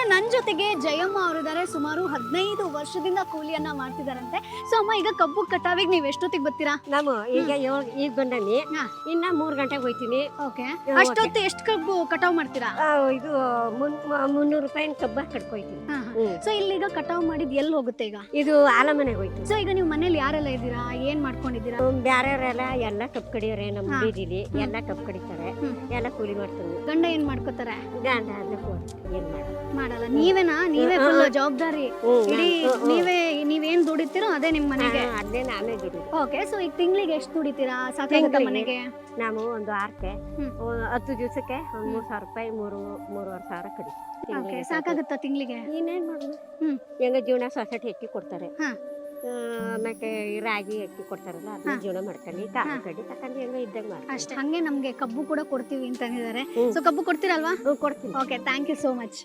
ಸ್ನೇಹಿತರೆ, ನನ್ನ ಜೊತೆಗೆ ಜಯಮ್ಮ ಅವರಿದ್ದಾರೆ. ಸುಮಾರು 15 ವರ್ಷದಿಂದ ಕೂಲಿಯನ್ನ ಮಾಡ್ತಿದಾರಂತೆ. ಸೊ ಅಮ್ಮ, ಈಗ ಕಬ್ಬು ಕಟಾವಿಗೆ ನೀವು ಎಷ್ಟೊತ್ತಿಗೆ ಬರ್ತೀರಾ? ನಾವು ಈಗ ಬಂದನಿ, ಹಾ. ಇನ್ನ 3 ಗಂಟೆಗೆ ಹೋಯ್ತೀನಿ. ಓಕೆ, ಅಷ್ಟೊತ್ತು ಎಷ್ಟು ಕಬ್ಬು ಕಟಾವ್ ಮಾಡ್ತೀರಾ? ಇದು 300 ರೂಪಾಯಿ ಕಬ್ಬ ಕಟ್ಕೊಯ್ತೀನಿ. ಸೊ ಇಲ್ಲಿಗ ಕಟಾವ್ ಮಾಡಿದ್ ಎಲ್ಲಿ ಹೋಗುತ್ತೆ ಈಗ? ಇದು ಆಲಮನೆಗೆ ಹೋಯ್ತು. ಸೊ ಈಗ ನೀವು ಮನೇಲಿ ಯಾರೆಲ್ಲ ಇದ್ದೀರಾ, ಏನ್ ಮಾಡ್ಕೊಂಡಿದ್ದೀರಾ? ಬ್ಯಾರೆಯವರೆಲ್ಲ ಎಲ್ಲ ಕಬ್ಬು ಕಡಿಯೋರೆ, ನಮ್ಮ ಬೀದಿಲಿ ಎಲ್ಲ ಕಬ್ಬು ಕಡಿತಾರೆ, ಎಲ್ಲ ಕೂಲಿ ಮಾಡ್ತಾರೆ. ಗಂಡ ಏನ್ ಮಾಡ್ಕೋತಾರೆ? ಗಂಡ ಏನ್ ಮಾಡಲ್ಲ. ನೀವೇ ಫುಲ್ ಜವಾಬ್ದಾರಿ. ಇಡೀ ನೀವೇನ್ ದುಡಿತೀರೋ ಅದೇ ನಿಮ್ ಮನೆಗೆ. ಅದೇ ನಾವೇ ದುಡಿದು. ಓಕೆ, ಸೊ ಈಗ ತಿಂಗಳಿಗೆ ಎಷ್ಟು ದುಡಿತೀರಾ? ಸಾಕಾಗುತ್ತಾ ಮನೆಗೆ? ನಾವು ಒಂದು 10 ದಿವಸಕ್ಕೆ 3,000 ರೂಪಾಯಿ, 3,500 ಸಾವಿರ ಕಡಿ. ಸಾಕಾಗುತ್ತಾ ತಿಂಗಳಿಗೆ? ಇನ್ನೇನ್ ಮಾಡುದು, ಹೆಂಗ ಜೀವನ ಸೊಸೈಟಿ ಅಕ್ಕಿ ಕೊಡ್ತಾರೆ, ಮತ್ತೆ ರಾಗಿ ಅಕ್ಕಿ ಕೊಡ್ತಾರಲ್ಲ, ಅದನ್ನ ಜೀವನ ಮಾಡ್ಕೊಂಡು ಕಾಳು ಕಡಿ ತಕೊಂಡು ಹೆಂಗ ಇದ್ದಾಗ ಮಾಡ್ತಾರೆ ಅಷ್ಟೇ. ಹಂಗೆ ನಮ್ಗೆ ಕಬ್ಬು ಕೂಡ ಕೊಡ್ತೀವಿ ಅಂತ ಅಂದಿದ್ದಾರೆ. ಸೊ ಕಬ್ಬು ಕೊಡ್ತೀರಲ್ವಾ? ಕೊಡ್ತೀನಿ. Okay, thank you so much.